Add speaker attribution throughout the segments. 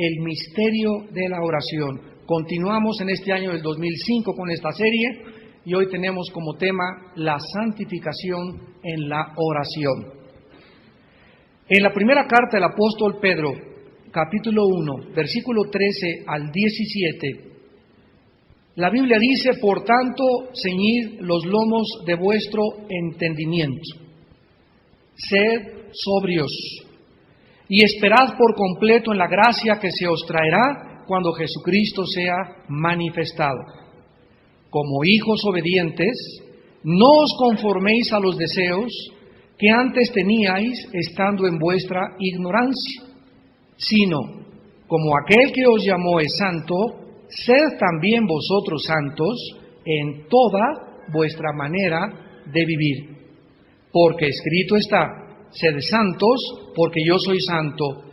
Speaker 1: el misterio de la oración. Continuamos en este año del 2005 con esta serie y hoy tenemos como tema la santificación en la oración. En la primera carta del apóstol Pedro, capítulo 1, versículo 13 al 17, la Biblia dice: por tanto, ceñid los lomos de vuestro entendimiento, sed sobrios y esperad por completo en la gracia que se os traerá cuando Jesucristo sea manifestado. Como hijos obedientes, no os conforméis a los deseos que antes teníais estando en vuestra ignorancia, sino, como aquel que os llamó es santo, sed también vosotros santos en toda vuestra manera de vivir. Porque escrito está: sed santos, porque yo soy santo.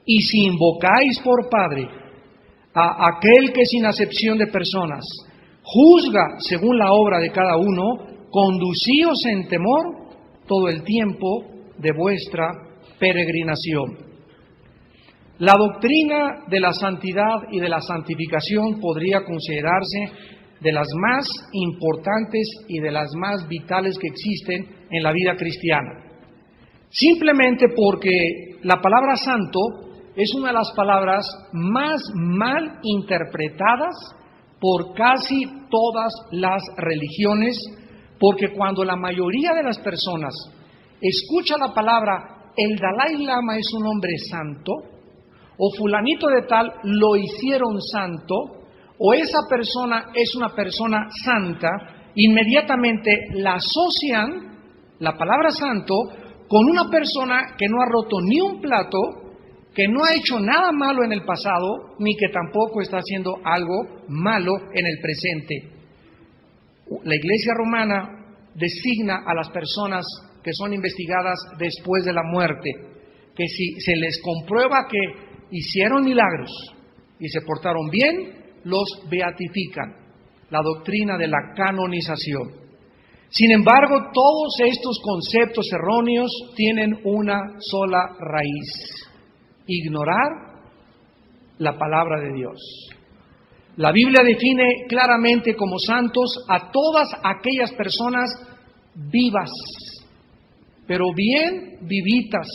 Speaker 1: Y si invocáis por Padre a aquel que sin acepción de personas juzga según la obra de cada uno, conducíos en temor todo el tiempo de vuestra peregrinación. La doctrina de la santidad y de la santificación podría considerarse de las más importantes y de las más vitales que existen en la vida cristiana. Simplemente porque la palabra santo es una de las palabras más mal interpretadas por casi todas las religiones, porque cuando la mayoría de las personas escucha la palabra el Dalai Lama es un hombre santo, o fulanito de tal lo hicieron santo, o esa persona es una persona santa, inmediatamente la asocian, la palabra santo, con una persona que no ha roto ni un plato, que no ha hecho nada malo en el pasado, ni que tampoco está haciendo algo malo en el presente. La Iglesia romana designa a las personas que son investigadas después de la muerte, que si se les comprueba que hicieron milagros y se portaron bien, los beatifican. La doctrina de la canonización. Sin embargo, todos estos conceptos erróneos tienen una sola raíz: ignorar la palabra de Dios. La Biblia define claramente como santos a todas aquellas personas vivas, pero bien vivitas,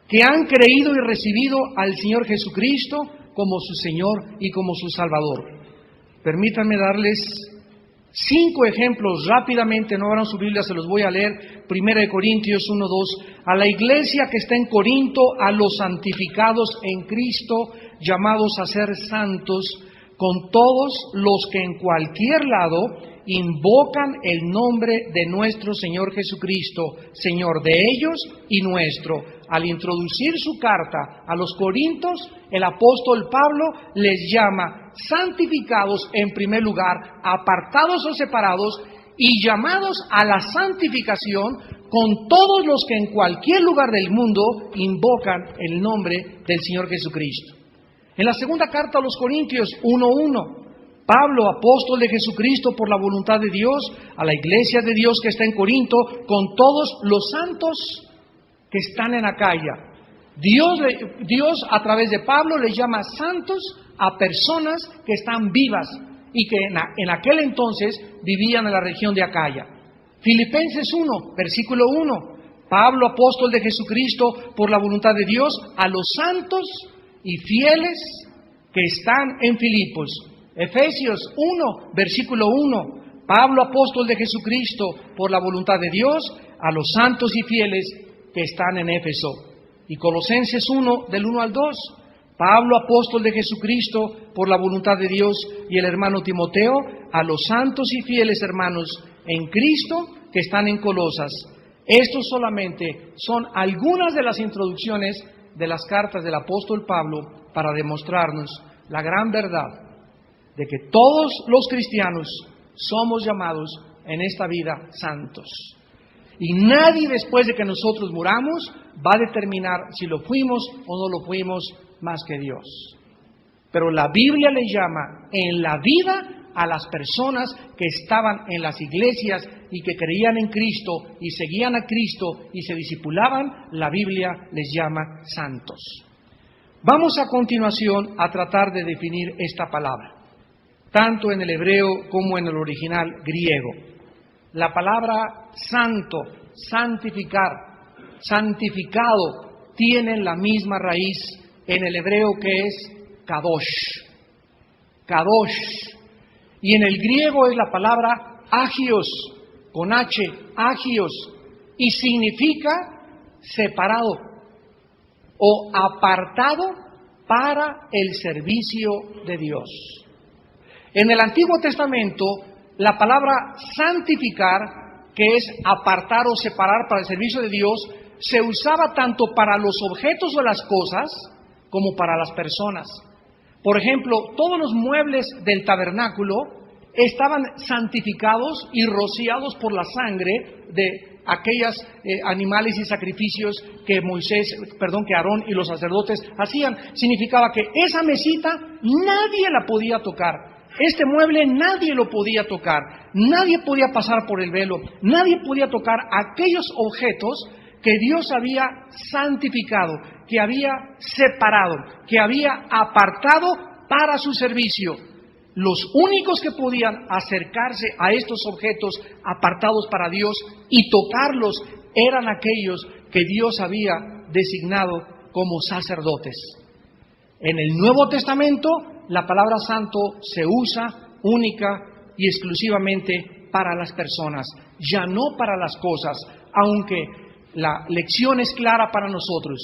Speaker 1: que han creído y recibido al Señor Jesucristo como su Señor y como su Salvador. Permítanme darles 5 ejemplos rápidamente, no abran su Biblia, se los voy a leer. 1 Corintios 1:2, a la iglesia que está en Corinto, a los santificados en Cristo, llamados a ser santos, con todos los que en cualquier lado invocan el nombre de nuestro Señor Jesucristo, Señor de ellos y nuestro. Al introducir su carta a los Corintios, el apóstol Pablo les llama santificados en primer lugar, apartados o separados y llamados a la santificación con todos los que en cualquier lugar del mundo invocan el nombre del Señor Jesucristo. En la segunda carta a los Corintios 1:1, Pablo, apóstol de Jesucristo por la voluntad de Dios, a la iglesia de Dios que está en Corinto, con todos los santos que están en Acaya. Dios a través de Pablo les llama santos a personas que están vivas y que en aquel entonces vivían en la región de Acaya. Filipenses 1, versículo 1, Pablo, apóstol de Jesucristo por la voluntad de Dios, a los santos y fieles que están en Filipos. Efesios 1, versículo 1, Pablo, apóstol de Jesucristo por la voluntad de Dios, a los santos y fieles que están en Éfeso. Y Colosenses 1, del 1 al 2, Pablo, apóstol de Jesucristo por la voluntad de Dios, y el hermano Timoteo, a los santos y fieles hermanos en Cristo que están en Colosas. Estos solamente son algunas de las introducciones de las cartas del apóstol Pablo para demostrarnos la gran verdad de que todos los cristianos somos llamados en esta vida santos. Y nadie después de que nosotros muramos va a determinar si lo fuimos o no lo fuimos más que Dios. Pero la Biblia le llama en la vida a las personas que estaban en las iglesias y que creían en Cristo y seguían a Cristo y se discipulaban, la Biblia les llama santos. Vamos a continuación a tratar de definir esta palabra, tanto en el hebreo como en el original griego. La palabra santo, santificar, santificado, tienen la misma raíz en el hebreo que es kadosh. Kadosh. Y en el griego es la palabra agios, con H, agios, y significa separado o apartado para el servicio de Dios. En el Antiguo Testamento, la palabra santificar, que es apartar o separar para el servicio de Dios, se usaba tanto para los objetos o las cosas como para las personas. Por ejemplo, todos los muebles del tabernáculo estaban santificados y rociados por la sangre de aquellos animales y sacrificios que Aarón y los sacerdotes hacían. Significaba que esa mesita nadie la podía tocar. Este mueble nadie lo podía tocar. Nadie podía pasar por el velo. Nadie podía tocar aquellos objetos que Dios había santificado, que había separado, que había apartado para su servicio. Los únicos que podían acercarse a estos objetos apartados para Dios y tocarlos eran aquellos que Dios había designado como sacerdotes. En el Nuevo Testamento, la palabra santo se usa única y exclusivamente para las personas, ya no para las cosas, aunque la lección es clara para nosotros.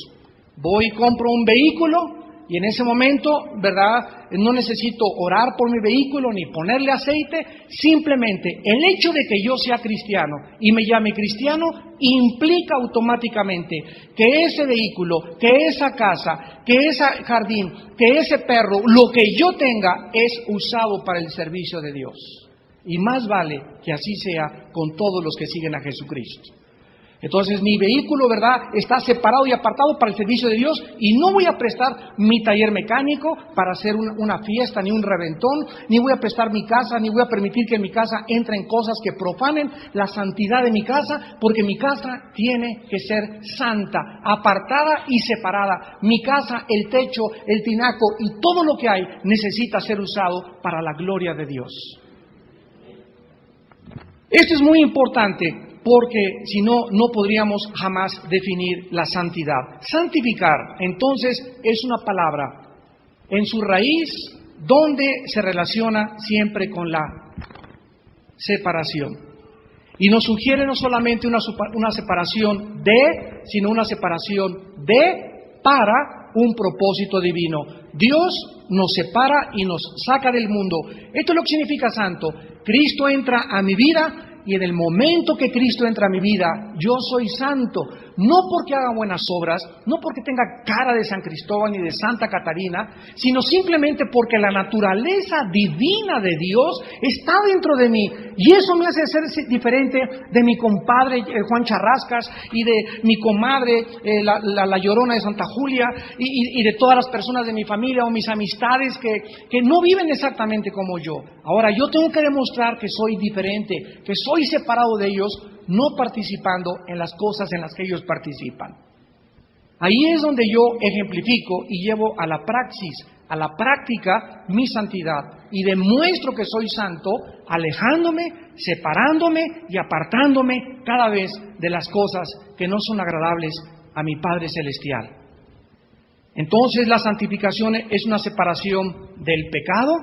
Speaker 1: Voy y compro un vehículo y en ese momento, ¿verdad? No necesito orar por mi vehículo ni ponerle aceite. Simplemente el hecho de que yo sea cristiano y me llame cristiano implica automáticamente que ese vehículo, que esa casa, que ese jardín, que ese perro, lo que yo tenga es usado para el servicio de Dios. Y más vale que así sea con todos los que siguen a Jesucristo. Entonces mi vehículo, ¿verdad?, está separado y apartado para el servicio de Dios y no voy a prestar mi taller mecánico para hacer una fiesta ni un reventón, ni voy a prestar mi casa, ni voy a permitir que en mi casa entren cosas que profanen la santidad de mi casa, porque mi casa tiene que ser santa, apartada y separada. Mi casa, el techo, el tinaco y todo lo que hay necesita ser usado para la gloria de Dios. Esto es muy importante, porque si no, no podríamos jamás definir la santidad. Santificar, entonces, es una palabra en su raíz donde se relaciona siempre con la separación. Y nos sugiere no solamente una separación de, sino una separación de para un propósito divino. Dios nos separa y nos saca del mundo. Esto es lo que significa santo. Cristo entra a mi vida. Y en el momento que Cristo entra a mi vida, yo soy santo, no porque haga buenas obras, no porque tenga cara de San Cristóbal ni de Santa Catarina, sino simplemente porque la naturaleza divina de Dios está dentro de mí. Y eso me hace ser diferente de mi compadre Juan Charrascas y de mi comadre la Llorona de Santa Julia y de todas las personas de mi familia o mis amistades que no viven exactamente como yo. Ahora, yo tengo que demostrar que soy diferente, que soy separado de ellos, no participando en las cosas en las que ellos participan. Ahí es donde yo ejemplifico y llevo a la praxis, a la práctica, mi santidad y demuestro que soy santo, alejándome, separándome y apartándome cada vez de las cosas que no son agradables a mi Padre Celestial. Entonces la santificación es una separación del pecado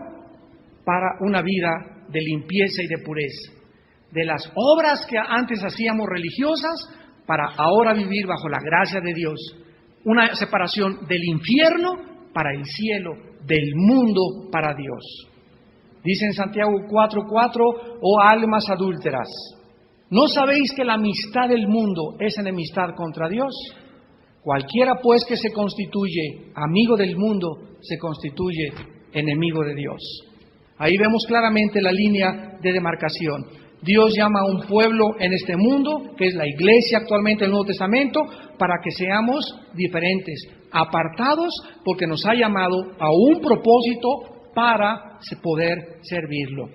Speaker 1: para una vida de limpieza y de pureza, de las obras que antes hacíamos religiosas para ahora vivir bajo la gracia de Dios, una separación del infierno para el cielo, del mundo para Dios. Dice en Santiago 4:4, oh almas adúlteras, ¿no sabéis que la amistad del mundo es enemistad contra Dios? Cualquiera pues que se constituye amigo del mundo, se constituye enemigo de Dios. Ahí vemos claramente la línea de demarcación. Dios llama a un pueblo en este mundo, que es la iglesia actualmente del Nuevo Testamento, para que seamos diferentes, apartados, porque nos ha llamado a un propósito para poder servirlo.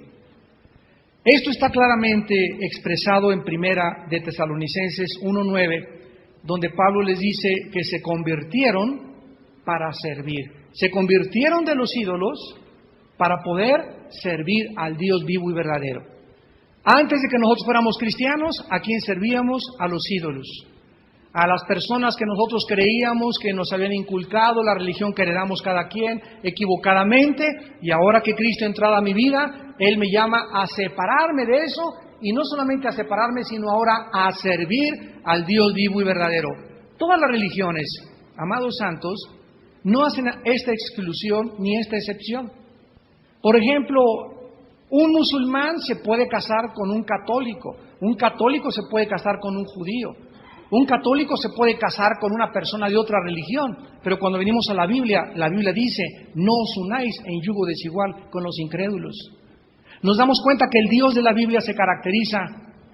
Speaker 1: Esto está claramente expresado en Primera de Tesalonicenses 1:9, donde Pablo les dice que se convirtieron para servir. Se convirtieron de los ídolos para poder servir al Dios vivo y verdadero. Antes de que nosotros fuéramos cristianos, ¿a quién servíamos? A los ídolos. A las personas que nosotros creíamos que nos habían inculcado la religión que heredamos cada quien equivocadamente, y ahora que Cristo ha entrado a mi vida, Él me llama a separarme de eso, y no solamente a separarme, sino ahora a servir al Dios vivo y verdadero. Todas las religiones, amados santos, no hacen esta exclusión ni esta excepción. Por ejemplo, un musulmán se puede casar con un católico se puede casar con un judío, un católico se puede casar con una persona de otra religión, pero cuando venimos a la Biblia dice, no os unáis en yugo desigual con los incrédulos. Nos damos cuenta que el Dios de la Biblia se caracteriza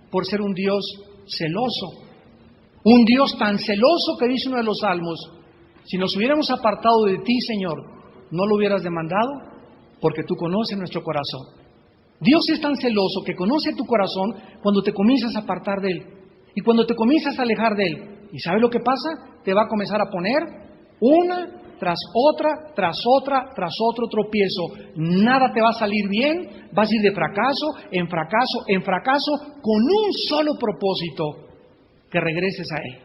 Speaker 1: por ser un Dios celoso, un Dios tan celoso que dice uno de los salmos, si nos hubiéramos apartado de ti, Señor, ¿no lo hubieras demandado? Porque tú conoces nuestro corazón. Dios es tan celoso que conoce tu corazón cuando te comienzas a apartar de Él y cuando te comienzas a alejar de Él. ¿Y sabes lo que pasa? Te va a comenzar a poner una tras otra, tras otro tropiezo. Nada te va a salir bien, vas a ir de fracaso en fracaso en fracaso con un solo propósito, que regreses a Él.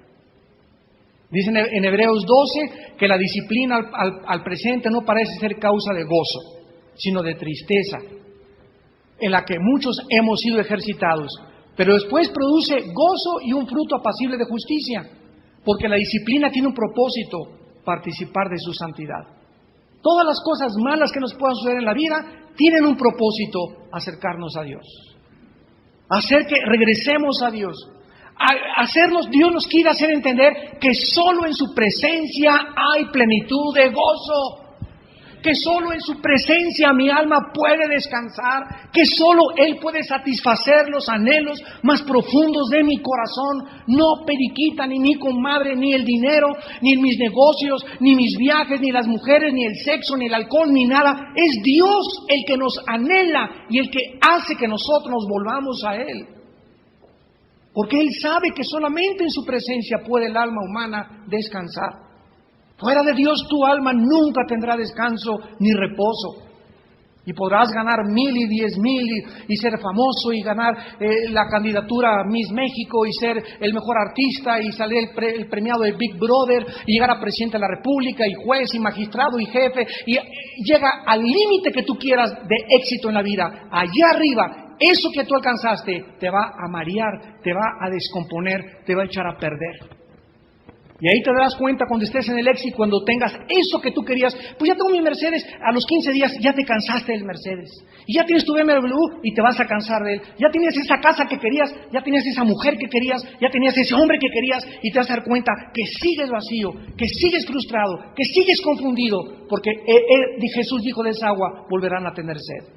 Speaker 1: Dice en Hebreos 12 que la disciplina al presente no parece ser causa de gozo, sino de tristeza, en la que muchos hemos sido ejercitados, pero después produce gozo y un fruto apacible de justicia, porque la disciplina tiene un propósito, participar de su santidad. Todas las cosas malas que nos puedan suceder en la vida tienen un propósito, acercarnos a Dios, hacer que regresemos a Dios, Dios nos quiere hacer entender que solo en su presencia hay plenitud de gozo, que solo en su presencia mi alma puede descansar, que solo Él puede satisfacer los anhelos más profundos de mi corazón. No periquita, ni mi comadre, ni el dinero, ni mis negocios, ni mis viajes, ni las mujeres, ni el sexo, ni el alcohol, ni nada. Es Dios el que nos anhela y el que hace que nosotros nos volvamos a Él. Porque Él sabe que solamente en su presencia puede el alma humana descansar. Fuera de Dios tu alma nunca tendrá descanso ni reposo. Y podrás ganar 1,000 y 10,000 y ser famoso y ganar la candidatura a Miss México y ser el mejor artista y salir el premiado de Big Brother y llegar a presidente de la República y juez y magistrado y jefe y llega al límite que tú quieras de éxito en la vida. Allá arriba, eso que tú alcanzaste te va a marear, te va a descomponer, te va a echar a perder. Y ahí te darás cuenta cuando estés en el éxito, cuando tengas eso que tú querías. Pues ya tengo mi Mercedes, a los 15 días ya te cansaste del Mercedes. Y ya tienes tu BMW y te vas a cansar de él. Ya tienes esa casa que querías, ya tenías esa mujer que querías, ya tenías ese hombre que querías y te vas a dar cuenta que sigues vacío, que sigues frustrado, que sigues confundido. Porque Jesús dijo, de esa agua volverán a tener sed.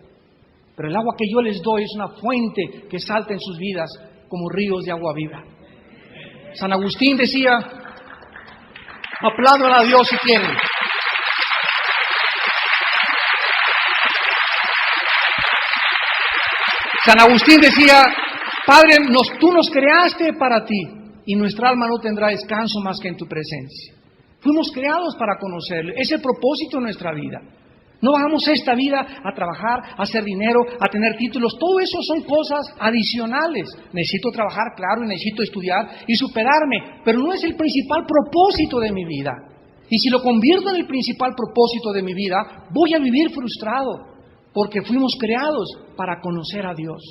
Speaker 1: Pero el agua que yo les doy es una fuente que salta en sus vidas como ríos de agua viva. San Agustín decía... Apláudale a Dios si quieren. San Agustín decía, Padre, tú nos creaste para ti y nuestra alma no tendrá descanso más que en tu presencia. Fuimos creados para conocerle, es el propósito de nuestra vida. No vamos a esta vida a trabajar, a hacer dinero, a tener títulos. Todo eso son cosas adicionales. Necesito trabajar, claro, y necesito estudiar y superarme, pero no es el principal propósito de mi vida. Y si lo convierto en el principal propósito de mi vida, voy a vivir frustrado, porque fuimos creados para conocer a Dios.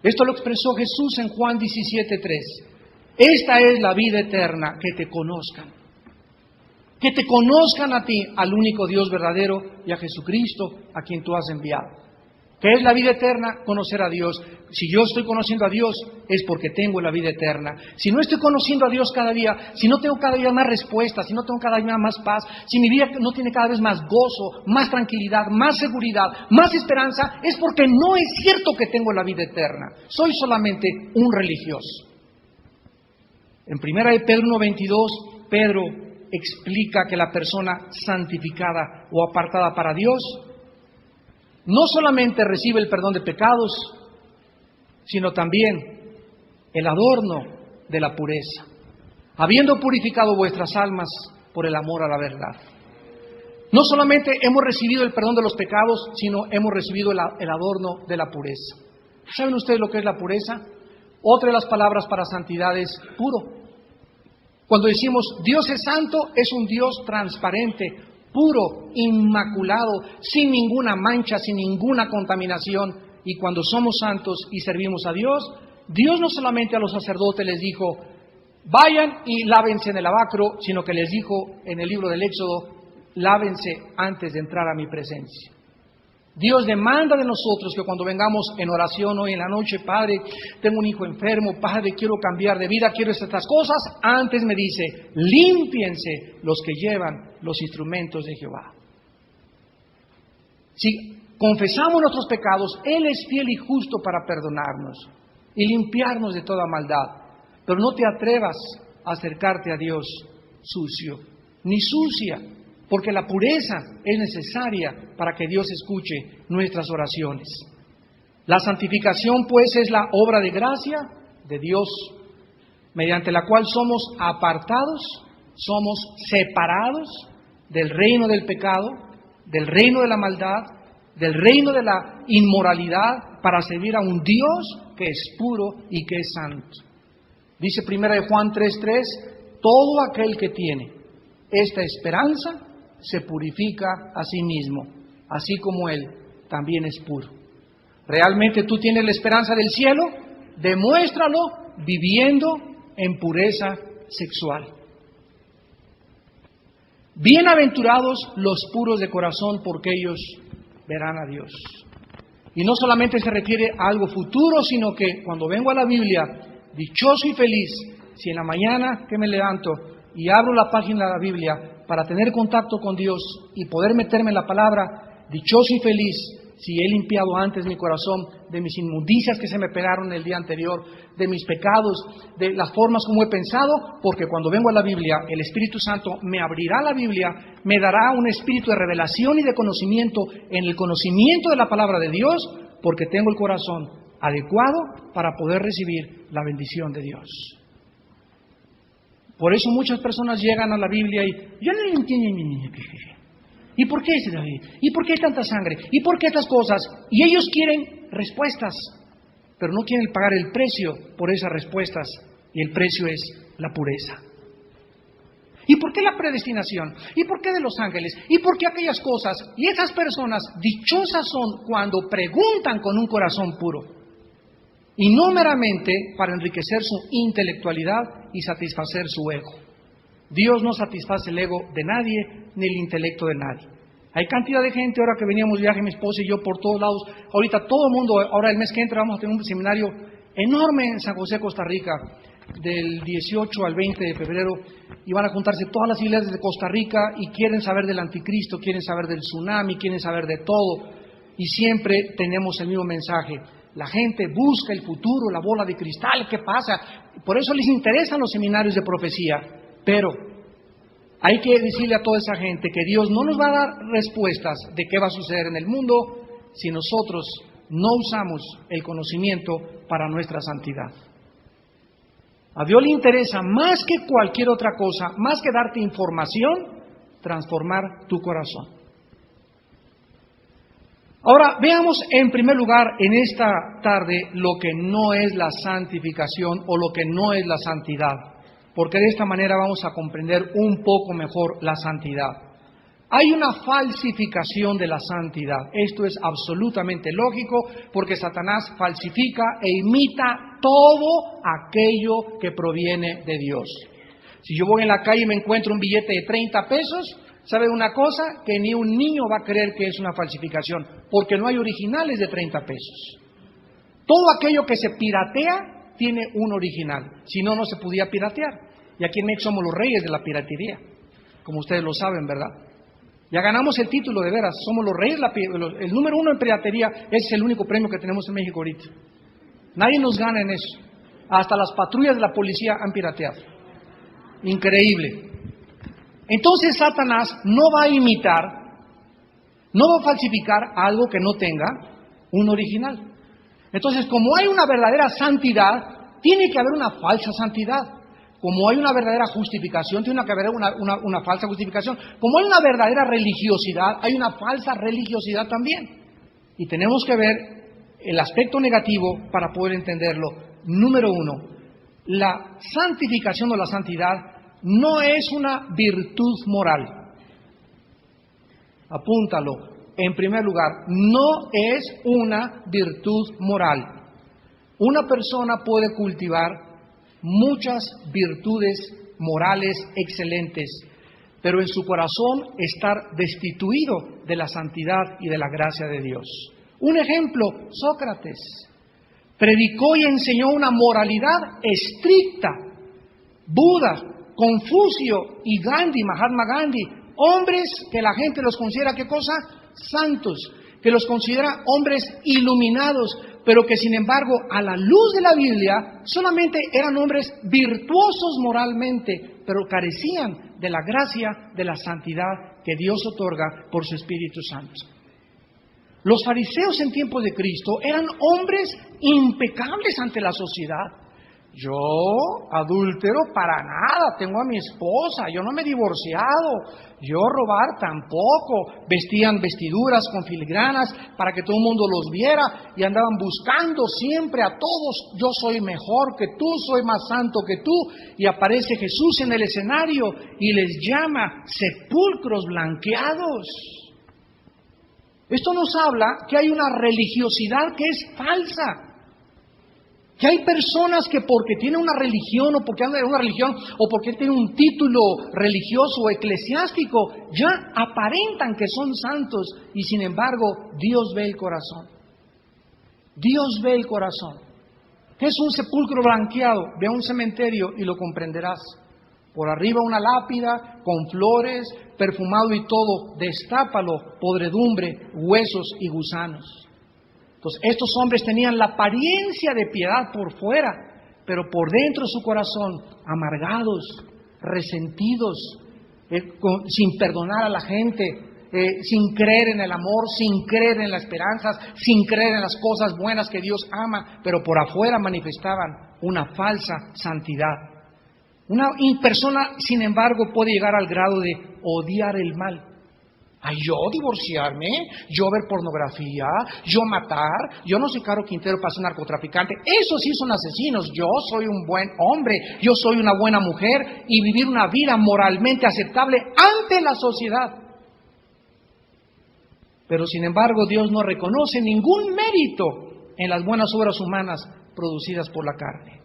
Speaker 1: Esto lo expresó Jesús en Juan 17:3. Esta es la vida eterna, que te conozcan. Que te conozcan a ti, al único Dios verdadero, y a Jesucristo, a quien tú has enviado. ¿Qué es la vida eterna? Conocer a Dios. Si yo estoy conociendo a Dios, es porque tengo la vida eterna. Si no estoy conociendo a Dios cada día, si no tengo cada día más respuestas, si no tengo cada día más paz, si mi vida no tiene cada vez más gozo, más tranquilidad, más seguridad, más esperanza, es porque no es cierto que tengo la vida eterna. Soy solamente un religioso. En 1 de Pedro 1:22, Pedro explica que la persona santificada o apartada para Dios no solamente recibe el perdón de pecados, sino también el adorno de la pureza. Habiendo purificado vuestras almas por el amor a la verdad. No solamente hemos recibido el perdón de los pecados, sino hemos recibido el adorno de la pureza. ¿Saben ustedes lo que es la pureza? Otra de las palabras para santidad es puro. Cuando decimos Dios es santo, es un Dios transparente, puro, inmaculado, sin ninguna mancha, sin ninguna contaminación. Y cuando somos santos y servimos a Dios, Dios no solamente a los sacerdotes les dijo, vayan y lávense en el lavacro, sino que les dijo en el libro del Éxodo, lávense antes de entrar a mi presencia. Dios demanda de nosotros que cuando vengamos en oración hoy en la noche, Padre, tengo un hijo enfermo, Padre, quiero cambiar de vida, quiero estas cosas, antes me dice, límpiense los que llevan los instrumentos de Jehová. Si confesamos nuestros pecados, Él es fiel y justo para perdonarnos y limpiarnos de toda maldad. Pero no te atrevas a acercarte a Dios sucio, ni sucia, porque la pureza es necesaria para que Dios escuche nuestras oraciones. La santificación, pues, es la obra de gracia de Dios, mediante la cual somos apartados, somos separados del reino del pecado, del reino de la maldad, del reino de la inmoralidad, para servir a un Dios que es puro y que es santo. Dice 1 Juan 3:3, todo aquel que tiene esta esperanza se purifica a sí mismo, así como Él también es puro. ¿Realmente tú tienes la esperanza del cielo? Demuéstralo viviendo en pureza sexual. Bienaventurados los puros de corazón, porque ellos verán a Dios. Y no solamente se refiere a algo futuro, sino que cuando vengo a la Biblia, dichoso y feliz, si en la mañana que me levanto y abro la página de la Biblia para tener contacto con Dios y poder meterme en la palabra, dichoso y feliz si he limpiado antes mi corazón de mis inmundicias que se me pegaron el día anterior, de mis pecados, de las formas como he pensado, porque cuando vengo a la Biblia, el Espíritu Santo me abrirá la Biblia, me dará un espíritu de revelación y de conocimiento en el conocimiento de la palabra de Dios, porque tengo el corazón adecuado para poder recibir la bendición de Dios. Por eso muchas personas llegan a la Biblia y yo no entiendo mi niño. ¿Y por qué ese David? ¿Y por qué tanta sangre? ¿Y por qué estas cosas? Y ellos quieren respuestas, pero no quieren pagar el precio por esas respuestas, y el precio es la pureza. ¿Y por qué la predestinación? ¿Y por qué de los ángeles? ¿Y por qué aquellas cosas? Y esas personas dichosas son cuando preguntan con un corazón puro, y no meramente para enriquecer su intelectualidad y satisfacer su ego. Dios no satisface el ego de nadie, ni el intelecto de nadie. Hay cantidad de gente, ahora que veníamos de viaje mi esposa y yo por todos lados, ahorita todo el mundo, ahora el mes que entra vamos a tener un seminario enorme en San José, Costa Rica, del 18 al 20 de febrero, y van a juntarse todas las iglesias de Costa Rica y quieren saber del anticristo, quieren saber del tsunami, quieren saber de todo, y siempre tenemos el mismo mensaje. La gente busca el futuro, la bola de cristal, ¿qué pasa? Por eso les interesan los seminarios de profecía. Pero hay que decirle a toda esa gente que Dios no nos va a dar respuestas de qué va a suceder en el mundo si nosotros no usamos el conocimiento para nuestra santidad. A Dios le interesa más que cualquier otra cosa, más que darte información, transformar tu corazón. Ahora, veamos en primer lugar en esta tarde lo que no es la santificación o lo que no es la santidad, porque de esta manera vamos a comprender un poco mejor la santidad. Hay una falsificación de la santidad. Esto es absolutamente lógico porque Satanás falsifica e imita todo aquello que proviene de Dios. Si yo voy en la calle y me encuentro un billete de 30 pesos, ¿sabe una cosa? Que ni un niño va a creer que es una falsificación, porque no hay originales de 30 pesos. Todo aquello que se piratea tiene un original, si no, no se podía piratear. Y aquí en México somos los reyes de la piratería, como ustedes lo saben, ¿verdad? Ya ganamos el título, de veras, somos los reyes, el número 1 en piratería, es el único premio que tenemos en México ahorita. Nadie nos gana en eso, hasta las patrullas de la policía han pirateado. Increíble. Entonces Satanás no va a imitar, no va a falsificar algo que no tenga un original. Entonces, como hay una verdadera santidad, tiene que haber una falsa santidad. como hay una verdadera justificación, tiene que haber una falsa justificación. Como hay una verdadera religiosidad, hay una falsa religiosidad también. Y tenemos que ver el aspecto negativo para poder entenderlo. Número uno, la santificación o la santidad no es una virtud moral. Apúntalo. En primer lugar, no es una virtud moral. Una persona puede cultivar muchas virtudes morales excelentes, pero en su corazón estar destituido de la santidad y de la gracia de Dios. Un ejemplo, Sócrates predicó y enseñó una moralidad estricta. Buda, Confucio y Gandhi, Mahatma Gandhi, hombres que la gente los considera, ¿qué cosa? Santos, que los considera hombres iluminados, pero que sin embargo a la luz de la Biblia solamente eran hombres virtuosos moralmente, pero carecían de la gracia, de la santidad que Dios otorga por su Espíritu Santo. Los fariseos en tiempos de Cristo eran hombres impecables ante la sociedad. Yo, adúltero, para nada, tengo a mi esposa, yo no me he divorciado, yo robar tampoco. Vestían vestiduras con filigranas para que todo el mundo los viera y andaban buscando siempre a todos, yo soy mejor que tú, soy más santo que tú. Y aparece Jesús en el escenario y les llama sepulcros blanqueados. Esto nos habla que hay una religiosidad que es falsa. Que hay personas que porque tienen una religión o porque andan en una religión o porque tienen un título religioso o eclesiástico, ya aparentan que son santos y sin embargo Dios ve el corazón. Dios ve el corazón. ¿Qué es un sepulcro blanqueado? Ve a un cementerio y lo comprenderás. Por arriba una lápida con flores, perfumado y todo, destápalo, podredumbre, huesos y gusanos. Entonces, estos hombres tenían la apariencia de piedad por fuera, pero por dentro su corazón, amargados, resentidos, sin perdonar a la gente, sin creer en el amor, sin creer en las esperanzas, sin creer en las cosas buenas que Dios ama, pero por afuera manifestaban una falsa santidad. Una persona, sin embargo, puede llegar al grado de odiar el mal. Ay, yo divorciarme, yo ver pornografía, yo matar, yo no soy Caro Quintero para ser narcotraficante, esos sí son asesinos, yo soy un buen hombre, yo soy una buena mujer y vivir una vida moralmente aceptable ante la sociedad. Pero sin embargo Dios no reconoce ningún mérito en las buenas obras humanas producidas por la carne.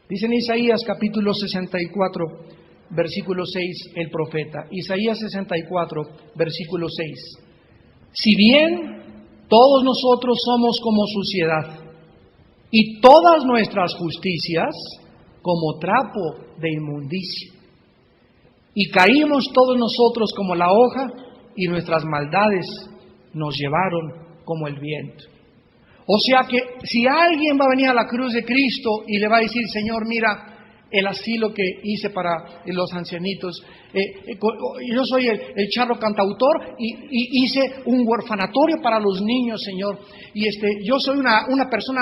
Speaker 1: Dice en Isaías capítulo 64, versículo 6, el profeta. Isaías 64, versículo 6. Si bien todos nosotros somos como suciedad, y todas nuestras justicias como trapo de inmundicia, y caímos todos nosotros como la hoja, y nuestras maldades nos llevaron como el viento. O sea que si alguien va a venir a la cruz de Cristo y le va a decir, Señor, mira, el asilo que hice para los ancianitos, yo soy el charro cantautor y hice un huerfanatorio para los niños, Señor, y yo soy una persona,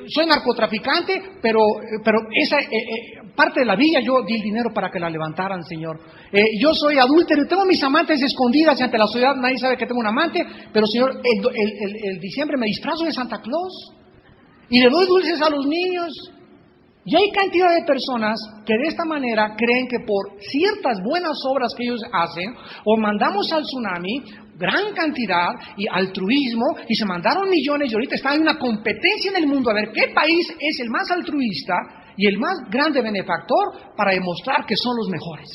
Speaker 1: soy narcotraficante, pero esa parte de la villa yo di el dinero para que la levantaran, Señor. Yo soy adúltero, tengo mis amantes escondidas y ante la sociedad nadie sabe que tengo un amante, pero Señor, el diciembre me disfrazo de Santa Claus y le doy dulces a los niños. Y hay cantidad de personas que de esta manera creen que por ciertas buenas obras que ellos hacen, o mandamos al tsunami gran cantidad y altruismo, y se mandaron millones, y ahorita está en una competencia en el mundo a ver qué país es el más altruista y el más grande benefactor para demostrar que son los mejores.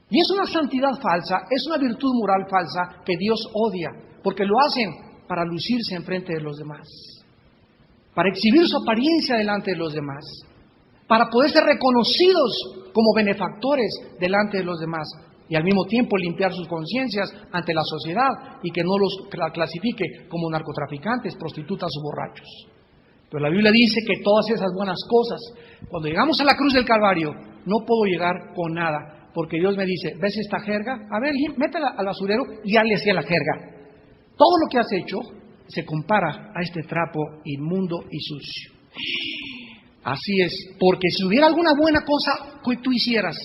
Speaker 1: Y es una santidad falsa, es una virtud moral falsa que Dios odia, porque lo hacen para lucirse enfrente de los demás, para exhibir su apariencia delante de los demás, para poder ser reconocidos como benefactores delante de los demás y al mismo tiempo limpiar sus conciencias ante la sociedad y que no los clasifique como narcotraficantes, prostitutas o borrachos. Pero la Biblia dice que todas esas buenas cosas, cuando llegamos a la cruz del Calvario, no puedo llegar con nada, porque Dios me dice, ¿ves esta jerga? A ver, métela al basurero y hazle así a la jerga. Todo lo que has hecho se compara a este trapo inmundo y sucio. Así es, porque si hubiera alguna buena cosa que tú hicieras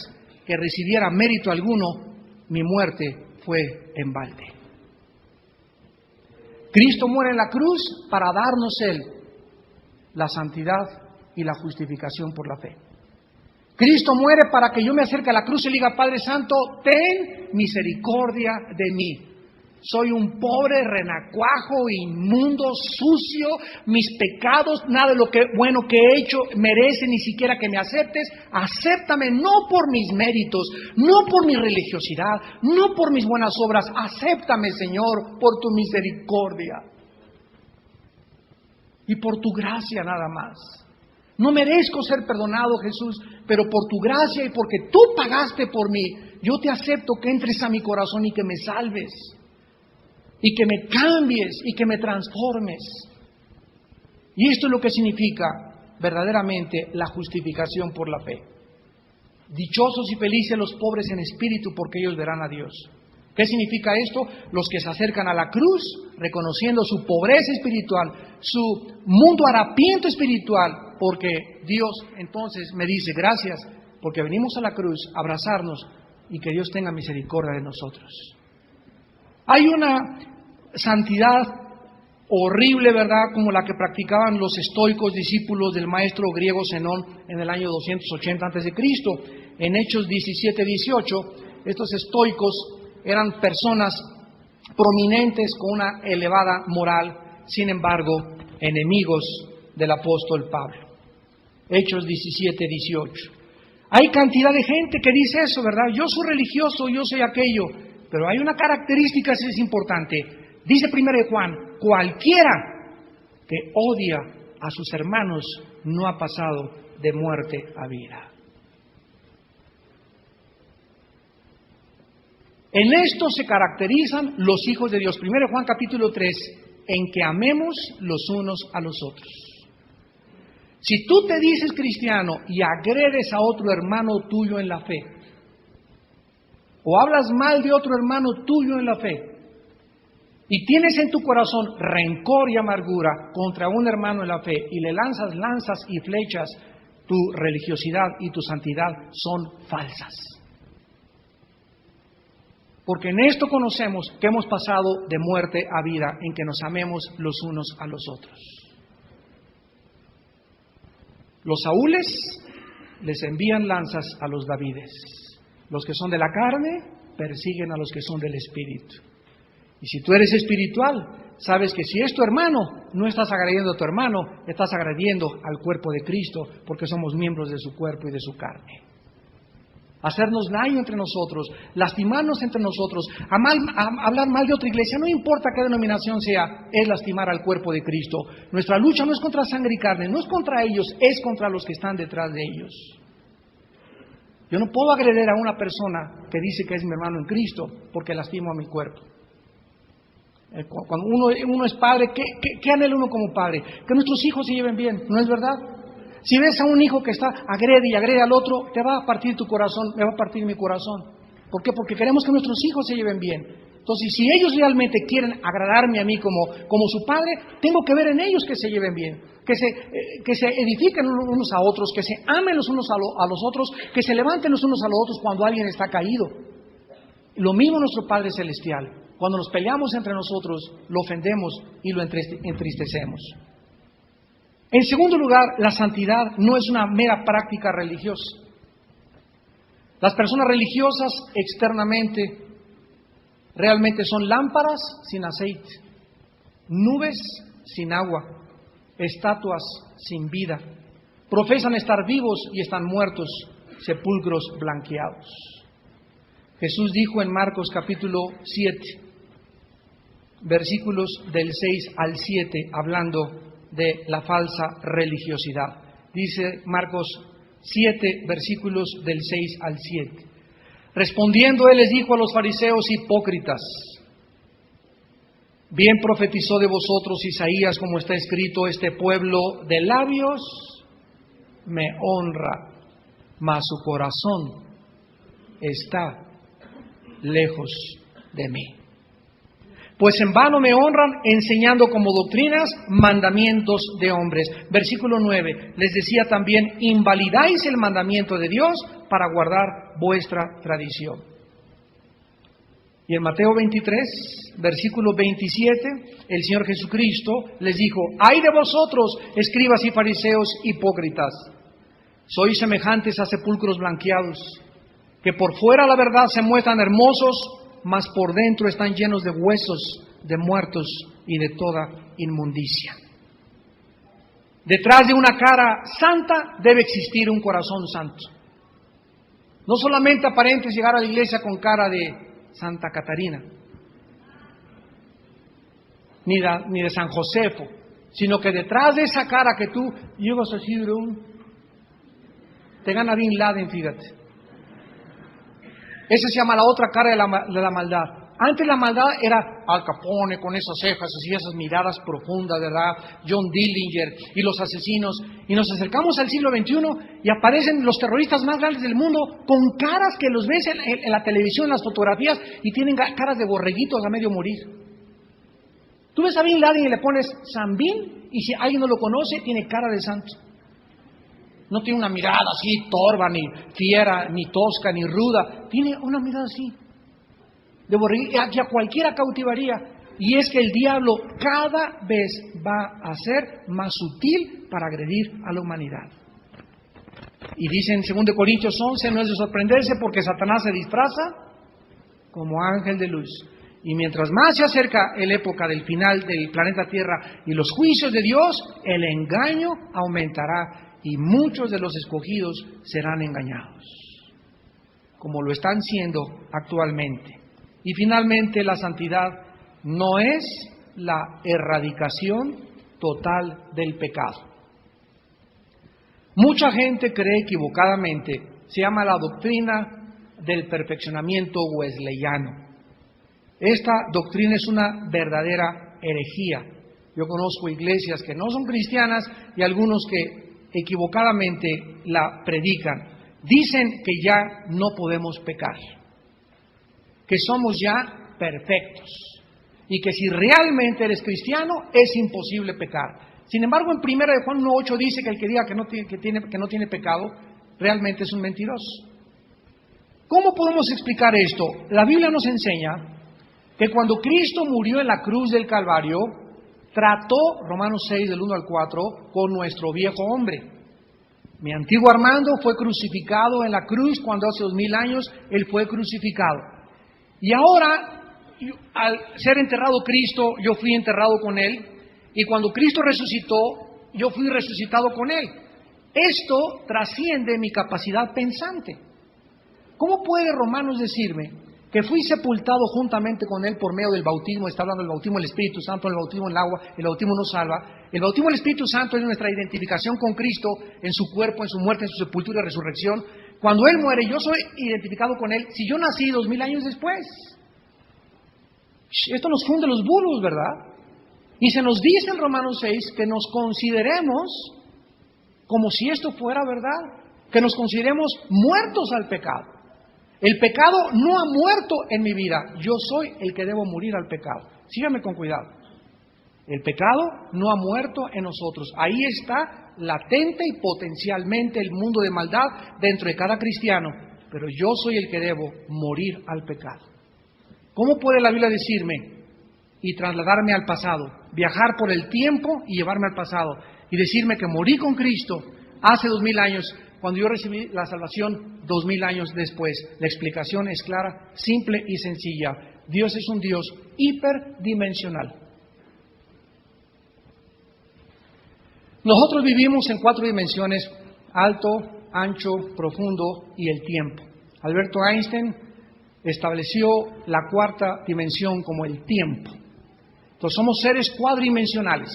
Speaker 1: que recibiera mérito alguno, mi muerte fue en balde. Cristo muere en la cruz para darnos Él la santidad y la justificación por la fe. Cristo muere para que yo me acerque a la cruz y le diga, Padre Santo, ten misericordia de mí. Soy un pobre renacuajo, inmundo, sucio, mis pecados, nada de lo bueno que he hecho merece ni siquiera que me aceptes. Acéptame no por mis méritos, no por mi religiosidad, no por mis buenas obras. Acéptame, Señor, por tu misericordia y por tu gracia nada más. No merezco ser perdonado, Jesús, pero por tu gracia y porque tú pagaste por mí, yo te acepto que entres a mi corazón y que me salves. Y que me cambies y que me transformes. Y esto es lo que significa verdaderamente la justificación por la fe. Dichosos y felices los pobres en espíritu, porque ellos verán a Dios. ¿Qué significa esto? Los que se acercan a la cruz, reconociendo su pobreza espiritual, su mundo harapiento espiritual, porque Dios entonces me dice, gracias, porque venimos a la cruz a abrazarnos y que Dios tenga misericordia de nosotros. Hay una santidad horrible, ¿verdad?, como la que practicaban los estoicos discípulos del maestro griego Zenón en el año 280 a.C. En Hechos 17-18, estos estoicos eran personas prominentes con una elevada moral, sin embargo, enemigos del apóstol Pablo. Hechos 17-18. Hay cantidad de gente que dice eso, ¿verdad? Yo soy religioso, yo soy aquello. Pero hay una característica que es importante. Dice 1 Juan, cualquiera que odia a sus hermanos no ha pasado de muerte a vida. En esto se caracterizan los hijos de Dios. 1 Juan capítulo 3, en que amemos los unos a los otros. Si tú te dices cristiano y agredes a otro hermano tuyo en la fe, o hablas mal de otro hermano tuyo en la fe, y tienes en tu corazón rencor y amargura contra un hermano en la fe, y le lanzas lanzas y flechas, tu religiosidad y tu santidad son falsas. Porque en esto conocemos que hemos pasado de muerte a vida, en que nos amemos los unos a los otros. Los Saúles les envían lanzas a los Davides. Los que son de la carne persiguen a los que son del Espíritu. Y si tú eres espiritual, sabes que si es tu hermano, no estás agrediendo a tu hermano, estás agrediendo al cuerpo de Cristo, porque somos miembros de su cuerpo y de su carne. Hacernos daño entre nosotros, lastimarnos entre nosotros, hablar mal de otra iglesia, no importa qué denominación sea, es lastimar al cuerpo de Cristo. Nuestra lucha no es contra sangre y carne, no es contra ellos, es contra los que están detrás de ellos. Yo no puedo agredir a una persona que dice que es mi hermano en Cristo porque lastimo a mi cuerpo. Cuando uno es padre, ¿qué anhela uno como padre? Que nuestros hijos se lleven bien, ¿no es verdad? Si ves a un hijo que agrede y agrede al otro, te va a partir tu corazón, me va a partir mi corazón. ¿Por qué? Porque queremos que nuestros hijos se lleven bien. Entonces, si ellos realmente quieren agradarme a mí como su padre, tengo que ver en ellos que se lleven bien, que se edifiquen unos a otros, que se amen los unos a los otros, que se levanten los unos a los otros cuando alguien está caído. Lo mismo nuestro Padre Celestial. Cuando nos peleamos entre nosotros, lo ofendemos y lo entristecemos. En segundo lugar, la santidad no es una mera práctica religiosa. Las personas religiosas externamente realmente son lámparas sin aceite, nubes sin agua, estatuas sin vida. Profesan estar vivos y están muertos, sepulcros blanqueados. Jesús dijo en Marcos capítulo 7, versículos del 6 al 7, hablando de la falsa religiosidad. Dice Marcos 7, versículos del 6 al 7. Respondiendo él les dijo a los fariseos hipócritas: bien profetizó de vosotros Isaías, como está escrito: este pueblo de labios me honra, mas su corazón está lejos de mí. Pues en vano me honran enseñando como doctrinas mandamientos de hombres. Versículo 9, les decía también, invalidáis el mandamiento de Dios para guardar vuestra tradición. Y en Mateo 23, versículo 27, el Señor Jesucristo les dijo, ¡ay de vosotros, escribas y fariseos hipócritas! Sois semejantes a sepulcros blanqueados, que por fuera la verdad se muestran hermosos, mas por dentro están llenos de huesos, de muertos y de toda inmundicia. Detrás de una cara santa debe existir un corazón santo. No solamente aparentes llegar a la iglesia con cara de Santa Catarina, ni de San Josefo, sino que detrás de esa cara que tú llevas así, te gana Bin Laden, fíjate. Esa se llama la otra cara de la maldad. Antes la maldad era Al Capone con esas cejas así, esas miradas profundas, ¿verdad? John Dillinger y los asesinos. Y nos acercamos al siglo XXI y aparecen los terroristas más grandes del mundo con caras que los ves en la televisión, en las fotografías, y tienen caras de borreguitos a medio morir. Tú ves a Bin Laden y le pones San Bin, y si alguien no lo conoce, tiene cara de santo. No tiene una mirada así torva, ni fiera, ni tosca, ni ruda. Tiene una mirada así, de borreguito, que a cualquiera cautivaría. Y es que el diablo cada vez va a ser más sutil para agredir a la humanidad. Y dice en 2 Corintios 11, no es de sorprenderse porque Satanás se disfraza como ángel de luz. Y mientras más se acerca la época del final del planeta Tierra y los juicios de Dios, el engaño aumentará. Y muchos de los escogidos serán engañados, como lo están siendo actualmente. Y finalmente, la santidad no es la erradicación total del pecado. Mucha gente cree equivocadamente, se llama la doctrina del perfeccionamiento wesleyano. Esta doctrina es una verdadera herejía. Yo conozco iglesias que no son cristianas y algunos que equivocadamente la predican. Dicen que ya no podemos pecar, que somos ya perfectos y que si realmente eres cristiano es imposible pecar. Sin embargo, en 1 Juan 1:8 dice que el que diga que no tiene pecado realmente es un mentiroso. ¿Cómo podemos explicar esto? La Biblia nos enseña que cuando Cristo murió en la cruz del Calvario, trató, Romanos 6, del 1 al 4, con nuestro viejo hombre. Mi antiguo Armando fue crucificado en la cruz cuando hace 2000 años él fue crucificado. Y ahora, al ser enterrado Cristo, yo fui enterrado con él. Y cuando Cristo resucitó, yo fui resucitado con él. Esto trasciende mi capacidad pensante. ¿Cómo puede Romanos decirme que fui sepultado juntamente con él por medio del bautismo? Está hablando del bautismo del Espíritu Santo, el bautismo en el agua, el bautismo no salva. El bautismo del Espíritu Santo es nuestra identificación con Cristo en su cuerpo, en su muerte, en su sepultura y resurrección. Cuando él muere, yo soy identificado con él si yo nací 2000 años después. Esto nos funde los bulos, ¿verdad? Y se nos dice en Romanos 6 que nos consideremos como si esto fuera verdad, que nos consideremos muertos al pecado. El pecado no ha muerto en mi vida, yo soy el que debo morir al pecado. Síganme con cuidado. El pecado no ha muerto en nosotros. Ahí está latente y potencialmente el mundo de maldad dentro de cada cristiano, pero yo soy el que debo morir al pecado. ¿Cómo puede la Biblia decirme y trasladarme al pasado, viajar por el tiempo y llevarme al pasado y decirme que morí con Cristo hace 2000 años cuando yo recibí la salvación 2000 años después? La explicación es clara, simple y sencilla. Dios es un Dios hiperdimensional. Nosotros vivimos en 4 dimensiones: alto, ancho, profundo y el tiempo. Alberto Einstein estableció la 4ª dimensión como el tiempo. Entonces somos seres cuadridimensionales.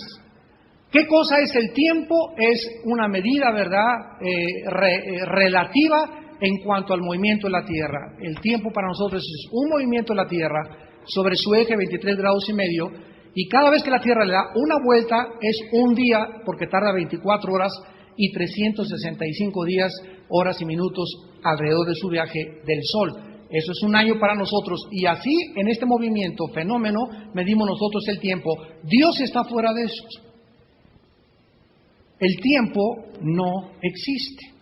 Speaker 1: ¿Qué cosa es el tiempo? Es una medida, ¿verdad?, relativa en cuanto al movimiento de la Tierra. El tiempo para nosotros es un movimiento de la Tierra sobre su eje 23 grados y medio, y cada vez que la Tierra le da una vuelta es un día, porque tarda 24 horas y 365 días, horas y minutos alrededor de su viaje del Sol. Eso es un año para nosotros. Y así, en este movimiento, fenómeno, medimos nosotros el tiempo. Dios está fuera de esto. El tiempo no existe.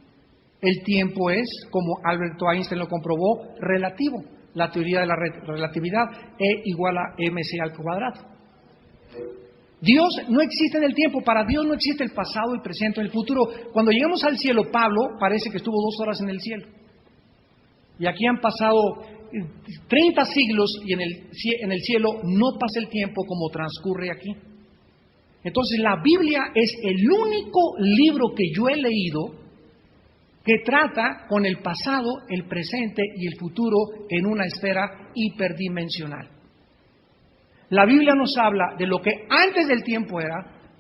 Speaker 1: El tiempo es, como Albert Einstein lo comprobó, relativo. La teoría de la relatividad, E igual a mc al cuadrado. Dios no existe en el tiempo. Para Dios no existe el pasado, el presente, el futuro. Cuando llegamos al cielo, Pablo parece que estuvo 2 horas en el cielo. Y aquí han pasado 30 siglos y en el cielo no pasa el tiempo como transcurre aquí. Entonces la Biblia es el único libro que yo he leído que trata con el pasado, el presente y el futuro en una esfera hiperdimensional. La Biblia nos habla de lo que antes del tiempo era,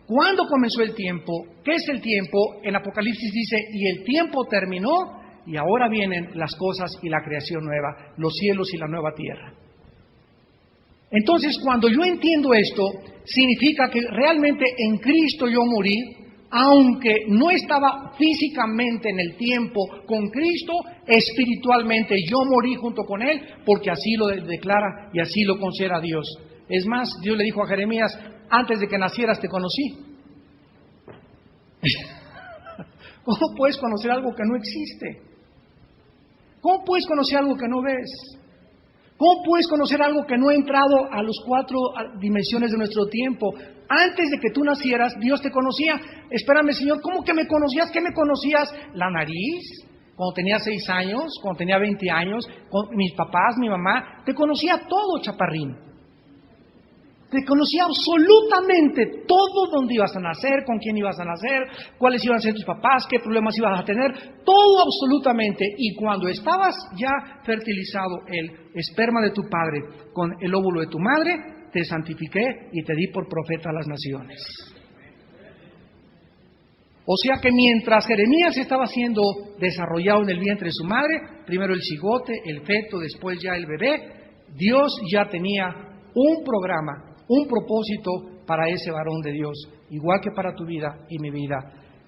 Speaker 1: cuándo comenzó el tiempo, qué es el tiempo. En Apocalipsis dice, y el tiempo terminó, y ahora vienen las cosas y la creación nueva, los cielos y la nueva tierra. Entonces, cuando yo entiendo esto, significa que realmente en Cristo yo morí, aunque no estaba físicamente en el tiempo con Cristo, espiritualmente yo morí junto con Él, porque así lo declara y así lo considera Dios. Es más, Dios le dijo a Jeremías, antes de que nacieras te conocí. ¿Cómo puedes conocer algo que no existe? ¿Cómo puedes conocer algo que no ves? ¿Cómo puedes conocer algo que no ha entrado a las 4 dimensiones de nuestro tiempo? Antes de que tú nacieras, Dios te conocía. Espérame, Señor, ¿cómo que me conocías? ¿Qué me conocías? ¿La nariz? Cuando tenía 6 años, cuando tenía 20 años, con mis papás, mi mamá, te conocía todo, chaparrín. Te conocía absolutamente todo, dónde ibas a nacer, con quién ibas a nacer, cuáles iban a ser tus papás, qué problemas ibas a tener, todo absolutamente. Y cuando estabas ya fertilizado el esperma de tu padre con el óvulo de tu madre, te santifiqué y te di por profeta a las naciones. O sea que mientras Jeremías estaba siendo desarrollado en el vientre de su madre, primero el cigote, el feto, después ya el bebé, Dios ya tenía un programa, un propósito para ese varón de Dios, igual que para tu vida y mi vida.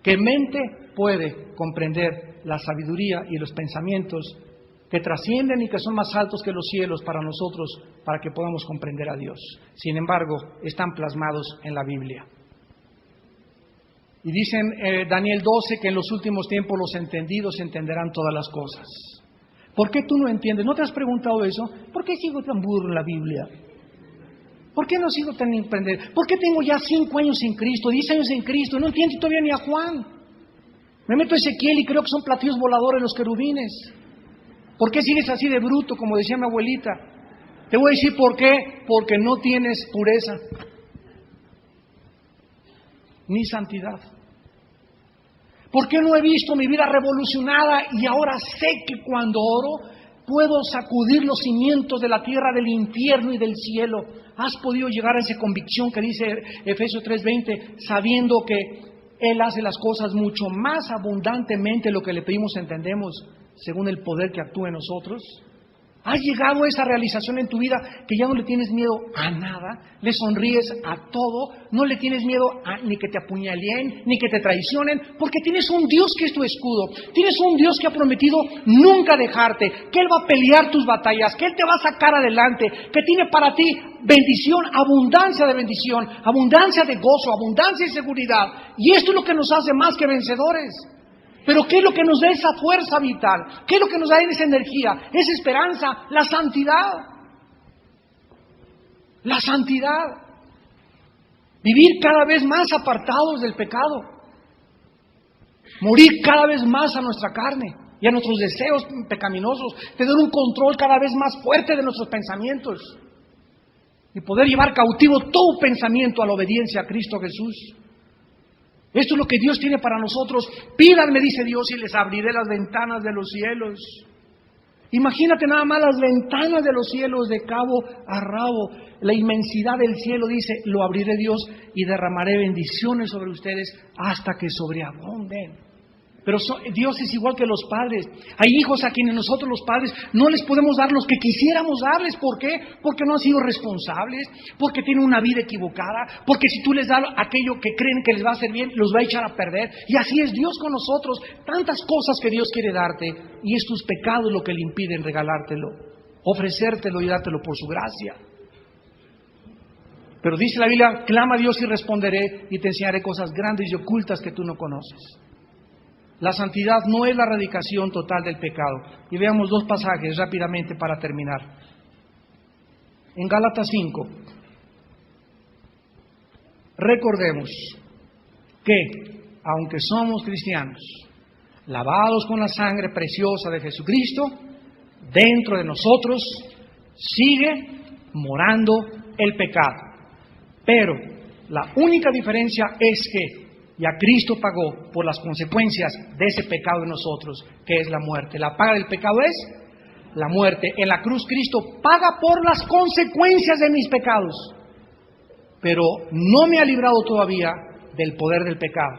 Speaker 1: ¿Qué mente puede comprender la sabiduría y los pensamientos que trascienden y que son más altos que los cielos para nosotros, para que podamos comprender a Dios? Sin embargo, están plasmados en la Biblia. Y dicen Daniel 12 que en los últimos tiempos los entendidos entenderán todas las cosas. ¿Por qué tú no entiendes? ¿No te has preguntado eso? ¿Por qué sigo tan burro en la Biblia? ¿Por qué no sigo tan emprender? ¿Por qué tengo ya 5 años en Cristo, 10 años en Cristo? No entiendo todavía ni a Juan. Me meto a Ezequiel y creo que son platillos voladores los querubines. ¿Por qué sigues así de bruto, como decía mi abuelita? Te voy a decir por qué. Porque no tienes pureza ni santidad. ¿Por qué no he visto mi vida revolucionada y ahora sé que cuando oro puedo sacudir los cimientos de la tierra, del infierno y del cielo? ¿Has podido llegar a esa convicción que dice Efesios 3:20, sabiendo que Él hace las cosas mucho más abundantemente de lo que le pedimos entendemos, según el poder que actúa en nosotros? ¿Has llegado a esa realización en tu vida que ya no le tienes miedo a nada? Le sonríes a todo, no le tienes miedo ni que te apuñalen, ni que te traicionen, porque tienes un Dios que es tu escudo, tienes un Dios que ha prometido nunca dejarte, que Él va a pelear tus batallas, que Él te va a sacar adelante, que tiene para ti bendición, abundancia de gozo, abundancia de seguridad. Y esto es lo que nos hace más que vencedores. Pero ¿qué es lo que nos da esa fuerza vital? ¿Qué es lo que nos da esa energía, esa esperanza? La santidad. La santidad. Vivir cada vez más apartados del pecado. Morir cada vez más a nuestra carne y a nuestros deseos pecaminosos. Tener un control cada vez más fuerte de nuestros pensamientos. Y poder llevar cautivo todo pensamiento a la obediencia a Cristo Jesús. Esto es lo que Dios tiene para nosotros. Pídanme, dice Dios, y les abriré las ventanas de los cielos. Imagínate nada más las ventanas de los cielos de cabo a rabo. La inmensidad del cielo dice, lo abriré Dios y derramaré bendiciones sobre ustedes hasta que sobreabunden. Pero Dios es igual que los padres. Hay hijos a quienes nosotros los padres no les podemos dar los que quisiéramos darles. ¿Por qué? Porque no han sido responsables, porque tienen una vida equivocada, porque si tú les das aquello que creen que les va a hacer bien, los va a echar a perder. Y así es Dios con nosotros. Tantas cosas que Dios quiere darte y es tus pecados lo que le impiden regalártelo, ofrecértelo y dártelo por su gracia. Pero dice la Biblia, clama a Dios y responderé y te enseñaré cosas grandes y ocultas que tú no conoces. La santidad no es la erradicación total del pecado. Y veamos dos pasajes rápidamente para terminar. En Gálatas 5, recordemos que, aunque somos cristianos, lavados con la sangre preciosa de Jesucristo, dentro de nosotros sigue morando el pecado. Pero la única diferencia es que ya Cristo pagó por las consecuencias de ese pecado en nosotros, que es la muerte. La paga del pecado es la muerte. En la cruz Cristo paga por las consecuencias de mis pecados, pero no me ha librado todavía del poder del pecado,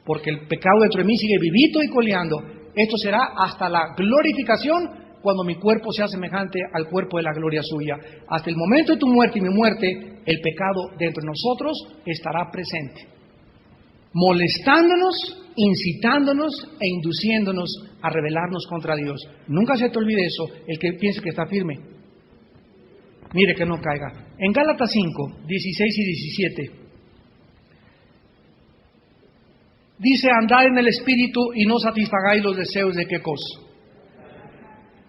Speaker 1: porque el pecado dentro de mí sigue vivito y coleando. Esto será hasta la glorificación, cuando mi cuerpo sea semejante al cuerpo de la gloria suya. Hasta el momento de tu muerte y mi muerte, el pecado dentro de nosotros estará presente, molestándonos, incitándonos e induciéndonos a rebelarnos contra Dios. Nunca se te olvide eso, el que piense que está firme. Mire que no caiga. En Gálatas 5, 16 y 17, dice, andad en el Espíritu y no satisfagáis los deseos de qué cosa.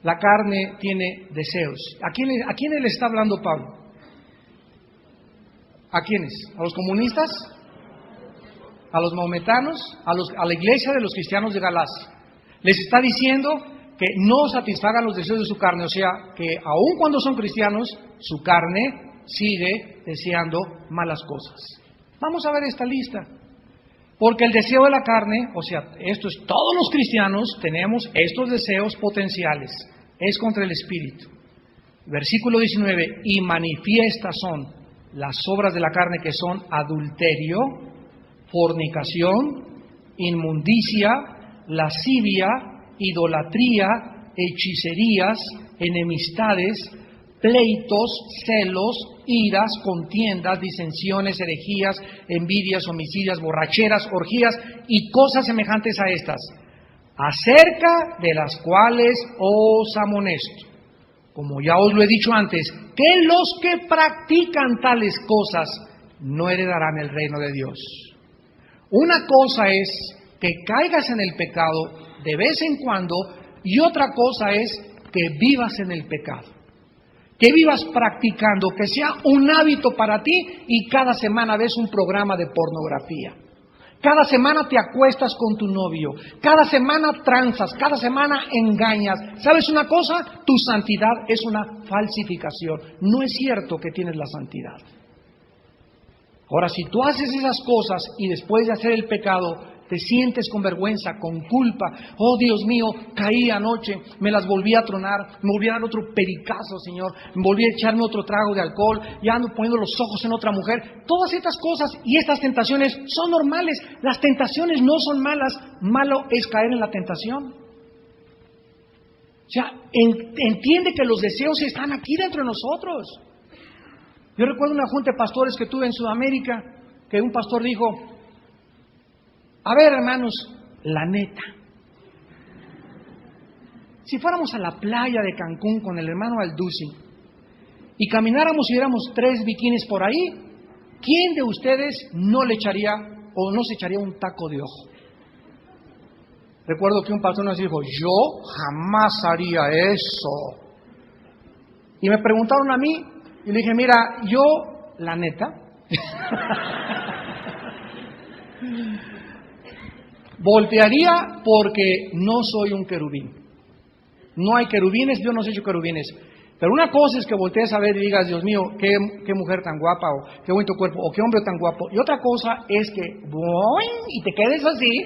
Speaker 1: La carne tiene deseos. ¿A quiénes le está hablando Pablo? ¿A quiénes? ¿A los comunistas? ¿A los maometanos? ¿A la iglesia de los cristianos de Galacia? Les está diciendo que no satisfagan los deseos de su carne, o sea, que aun cuando son cristianos, su carne sigue deseando malas cosas. Vamos a ver esta lista. Porque el deseo de la carne, o sea, esto es, todos los cristianos tenemos estos deseos potenciales, es contra el Espíritu. Versículo 19, y manifiestas son las obras de la carne, que son adulterio, fornicación, inmundicia, lascivia, idolatría, hechicerías, enemistades, pleitos, celos, iras, contiendas, disensiones, herejías, envidias, homicidios, borracheras, orgías y cosas semejantes a estas, acerca de las cuales os amonesto, como ya os lo he dicho antes, que los que practican tales cosas no heredarán el reino de Dios. Una cosa es que caigas en el pecado de vez en cuando y otra cosa es que vivas en el pecado. Que vivas practicando, que sea un hábito para ti y cada semana ves un programa de pornografía. Cada semana te acuestas con tu novio, cada semana tranzas, cada semana engañas. ¿Sabes una cosa? Tu santidad es una falsificación. No es cierto que tienes la santidad. Ahora, si tú haces esas cosas y después de hacer el pecado te sientes con vergüenza, con culpa, oh Dios mío, caí anoche, me las volví a tronar, me volví a dar otro pericazo, Señor, me volví a echarme otro trago de alcohol, ya ando poniendo los ojos en otra mujer. Todas estas cosas y estas tentaciones son normales. Las tentaciones no son malas, malo es caer en la tentación. O sea, entiende que los deseos están aquí dentro de nosotros. Yo recuerdo una junta de pastores que tuve en Sudamérica, que un pastor dijo, a ver, hermanos, la neta, si fuéramos a la playa de Cancún con el hermano Alducin y camináramos y viéramos 3 bikinis por ahí, ¿quién de ustedes no le echaría o no se echaría un taco de ojo? Recuerdo que un pastor nos dijo, yo jamás haría eso. Y me preguntaron a mí y le dije, mira, yo, la neta, voltearía porque no soy un querubín. No hay querubines, Dios nos ha hecho querubines. Pero una cosa es que voltees a ver y digas, Dios mío, qué mujer tan guapa, o qué bonito cuerpo, o qué hombre tan guapo. Y otra cosa es que, ¡boing!, y te quedes así,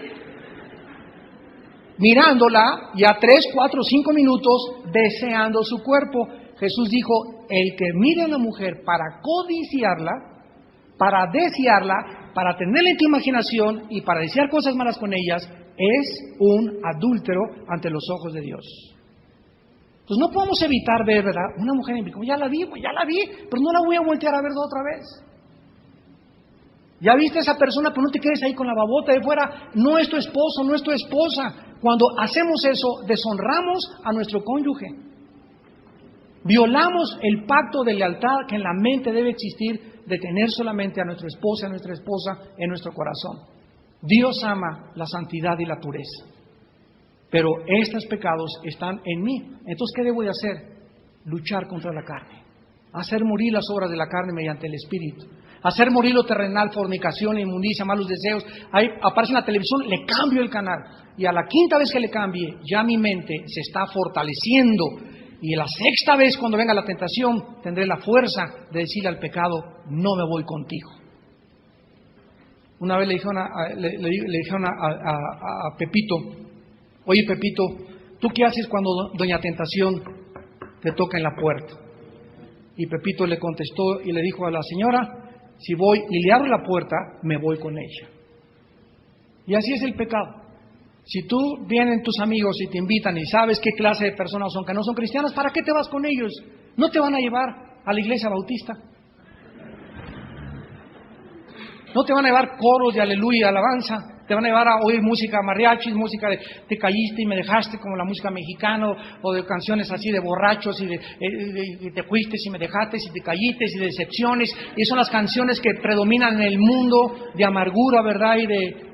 Speaker 1: mirándola, y a 3, 4, 5 minutos deseando su cuerpo. Jesús dijo, el que mire a una mujer para codiciarla, para desearla, para tenerla en tu imaginación y para desear cosas malas con ellas, es un adúltero ante los ojos de Dios. Entonces no podemos evitar ver, ¿verdad? Una mujer en vivo, ya la vi, pero no la voy a voltear a ver otra vez. Ya viste a esa persona, pero no te quedes ahí con la babota de fuera. No es tu esposo, no es tu esposa. Cuando hacemos eso, deshonramos a nuestro cónyuge. Violamos el pacto de lealtad que en la mente debe existir de tener solamente a nuestro esposo, a nuestra esposa en nuestro corazón. Dios ama la santidad y la pureza, pero estos pecados están en mí. Entonces, ¿qué debo de hacer? Luchar contra la carne, hacer morir las obras de la carne mediante el Espíritu, hacer morir lo terrenal, fornicación, inmundicia, malos deseos. Ahí aparece en la televisión, le cambio el canal, y a la quinta vez que le cambie, ya mi mente se está fortaleciendo, y la sexta vez cuando venga la tentación, tendré la fuerza de decirle al pecado, no me voy contigo. Una vez le dijeron a Pepito, oye Pepito, ¿tú qué haces cuando doña Tentación te toca en la puerta? Y Pepito le contestó y le dijo a la señora, si voy y le abro la puerta, me voy con ella. Y así es el pecado. Si tú vienen tus amigos y te invitan y sabes qué clase de personas son, que no son cristianas, ¿para qué te vas con ellos? No te van a llevar a la iglesia bautista. No te van a llevar coros de aleluya, alabanza. Te van a llevar a oír música mariachis, música de te caíste y me dejaste, como la música mexicana, o de canciones así de borrachos y de te fuiste y me dejaste y te caíste y de decepciones. Y son las canciones que predominan en el mundo de amargura, ¿verdad?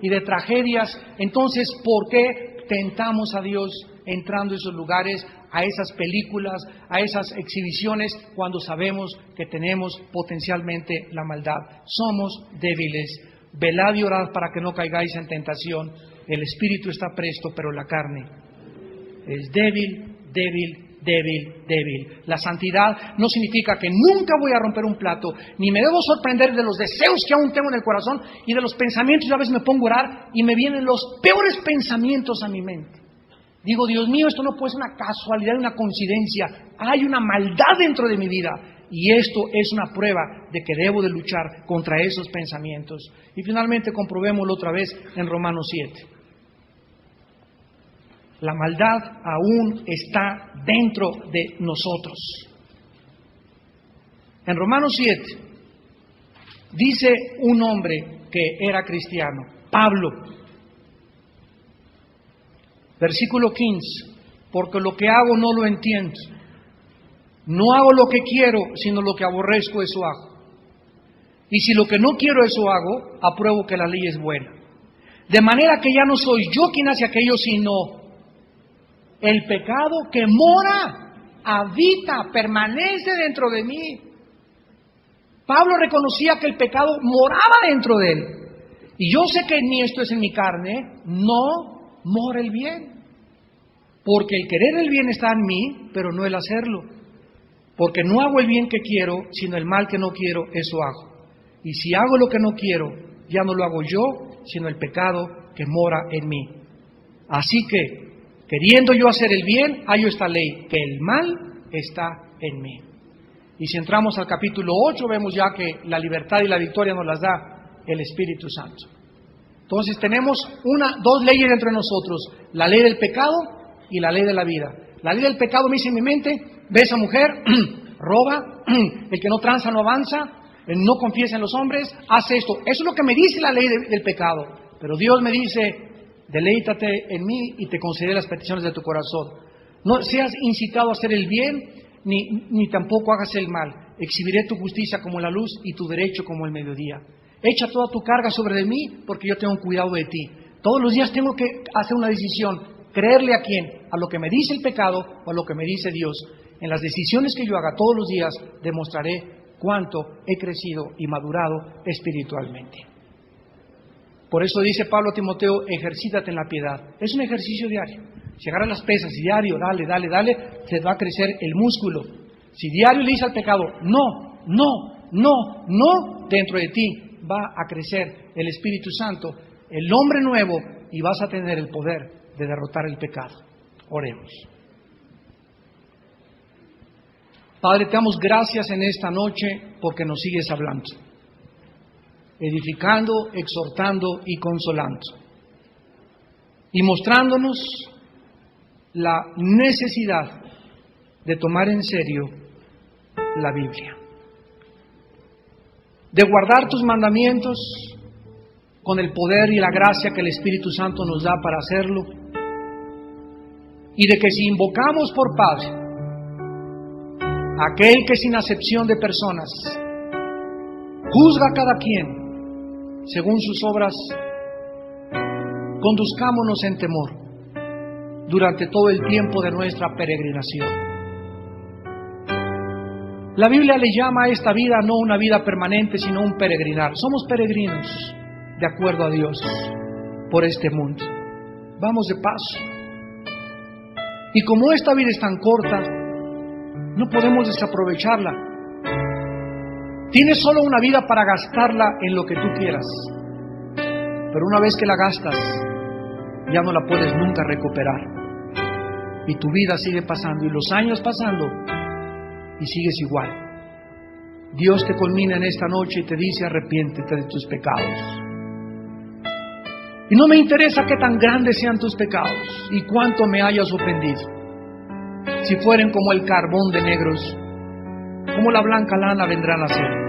Speaker 1: Y de tragedias. Entonces, ¿por qué tentamos a Dios entrando a esos lugares, a esas películas, a esas exhibiciones, cuando sabemos que tenemos potencialmente la maldad? Somos débiles. Velad y orad para que no caigáis en tentación. El espíritu está presto, pero la carne es débil, débil, débil, débil. La santidad no significa que nunca voy a romper un plato, ni me debo sorprender de los deseos que aún tengo en el corazón y de los pensamientos. Yo a veces me pongo a orar y me vienen los peores pensamientos a mi mente. Digo, Dios mío, esto no puede ser una casualidad, una coincidencia. Hay una maldad dentro de mi vida. Y esto es una prueba de que debo de luchar contra esos pensamientos. Y finalmente comprobémoslo otra vez en Romanos 7. La maldad aún está dentro de nosotros. En Romanos 7 dice un hombre que era cristiano, Pablo, versículo 15, porque lo que hago no lo entiendo. No hago lo que quiero, sino lo que aborrezco, eso hago. Y si lo que no quiero, eso hago, apruebo que la ley es buena. De manera que ya no soy yo quien hace aquello, sino el pecado que mora, habita, permanece dentro de mí. Pablo reconocía que el pecado moraba dentro de él. Y yo sé que ni esto es en mi carne, no mora el bien. Porque el querer el bien está en mí, pero no el hacerlo. Porque no hago el bien que quiero, sino el mal que no quiero, eso hago. Y si hago lo que no quiero, ya no lo hago yo, sino el pecado que mora en mí. Así que, queriendo yo hacer el bien, hallo esta ley, que el mal está en mí. Y si entramos al capítulo 8, vemos ya que la libertad y la victoria nos las da el Espíritu Santo. Entonces tenemos dos leyes dentro de nosotros, la ley del pecado y la ley de la vida. La ley del pecado me dice en mi mente, ve a esa mujer, roba, el que no tranza no avanza, no confiesa en los hombres, hace esto. Eso es lo que me dice la ley del pecado. Pero Dios me dice, deleítate en mí y te concederé las peticiones de tu corazón. No seas incitado a hacer el bien, ni tampoco hagas el mal. Exhibiré tu justicia como la luz y tu derecho como el mediodía. Echa toda tu carga sobre de mí, porque yo tengo cuidado de ti. Todos los días tengo que hacer una decisión. ¿Creerle a quién? ¿A lo que me dice el pecado o a lo que me dice Dios? En las decisiones que yo haga todos los días, demostraré cuánto he crecido y madurado espiritualmente. Por eso dice Pablo a Timoteo, ejercítate en la piedad. Es un ejercicio diario. Si agarras las pesas y diario, dale, te va a crecer el músculo. Si diario le dices al pecado, no, dentro de ti va a crecer el Espíritu Santo, el hombre nuevo, y vas a tener el poder de derrotar el pecado. Oremos. Padre, te damos gracias en esta noche porque nos sigues hablando, edificando, exhortando y consolando. y mostrándonos la necesidad de tomar en serio la Biblia, de guardar tus mandamientos con el poder y la gracia que el Espíritu Santo nos da para hacerlo, y de que si invocamos por Padre aquel que sin acepción de personas juzga a cada quien según sus obras, conduzcámonos en temor durante todo el tiempo de nuestra peregrinación. La Biblia le llama a esta vida no una vida permanente, sino un peregrinar. Somos peregrinos de acuerdo a Dios por este mundo. Vamos de paso. Y como esta vida es tan corta, no podemos desaprovecharla. Tienes solo una vida para gastarla en lo que tú quieras. Pero una vez que la gastas, ya no la puedes nunca recuperar. Y tu vida sigue pasando y los años pasando y sigues igual. Dios te culmina en esta noche y te dice: arrepiéntete de tus pecados. Y no me interesa qué tan grandes sean tus pecados y cuánto me hayas ofendido. Si fueren como el carbón de negros, como la blanca lana vendrán a ser.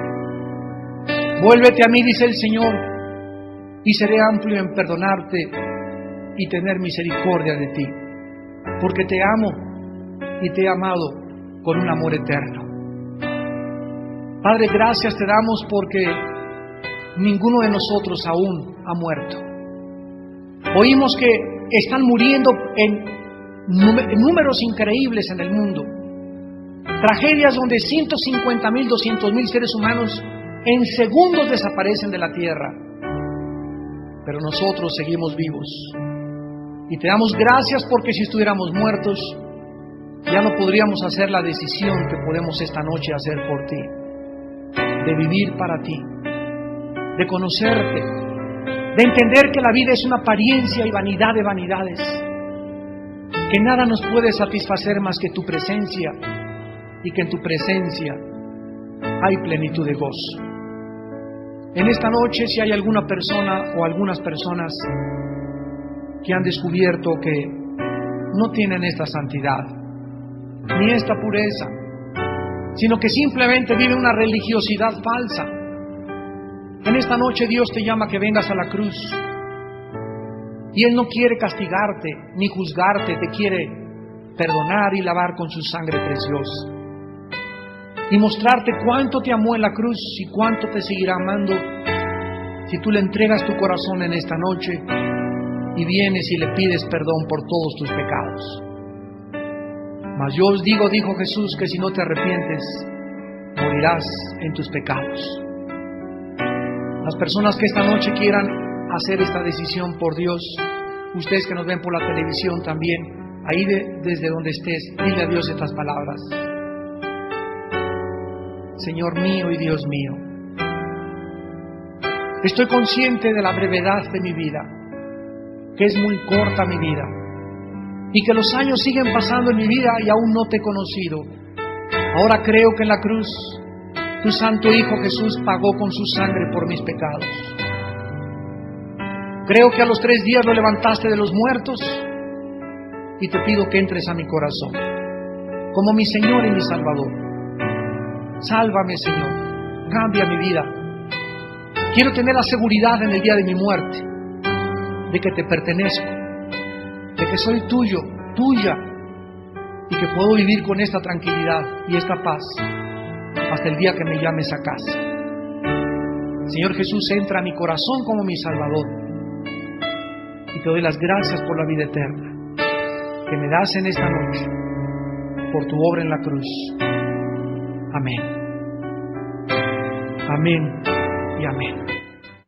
Speaker 1: Vuélvete a mí, dice el Señor, y seré amplio en perdonarte y tener misericordia de ti, porque te amo y te he amado con un amor eterno. Padre, gracias te damos porque ninguno de nosotros aún ha muerto. Oímos que están muriendo en números increíbles en el mundo. Tragedias donde 150,000, 200,000 seres humanos en segundos desaparecen de la tierra. Pero nosotros seguimos vivos. Y te damos gracias porque si estuviéramos muertos, ya no podríamos hacer la decisión que podemos esta noche hacer por ti. De vivir para ti, de conocerte, de entender que la vida es una apariencia y vanidad de vanidades, que nada nos puede satisfacer más que tu presencia, y que en tu presencia hay plenitud de gozo. En esta noche, si hay alguna persona o algunas personas que han descubierto que no tienen esta santidad, ni esta pureza, sino que simplemente viven una religiosidad falsa, en esta noche Dios te llama a que vengas a la cruz. Y Él no quiere castigarte ni juzgarte, te quiere perdonar y lavar con su sangre preciosa. Y mostrarte cuánto te amó en la cruz y cuánto te seguirá amando si tú le entregas tu corazón en esta noche y vienes y le pides perdón por todos tus pecados. Mas yo os digo, dijo Jesús, que si no te arrepientes, morirás en tus pecados. Las personas que esta noche quieran hacer esta decisión por Dios, ustedes que nos ven por la televisión también, ahí desde donde estés, dile a Dios estas palabras: Señor mío y Dios mío, estoy consciente de la brevedad de mi vida, que es muy corta mi vida, y que los años siguen pasando en mi vida y aún no te he conocido. Ahora creo que en la cruz tu santo Hijo Jesús pagó con su sangre por mis pecados. Creo que a los 3 días lo levantaste de los muertos y te pido que entres a mi corazón como mi Señor y mi Salvador. Sálvame, Señor, cambia mi vida. Quiero tener la seguridad en el día de mi muerte de que te pertenezco, de que soy tuyo, tuya, y que puedo vivir con esta tranquilidad y esta paz hasta el día que me llames a casa. Señor Jesús, entra a mi corazón como mi Salvador y te doy las gracias por la vida eterna que me das en esta noche por tu obra en la cruz. Amén. Amén y amén.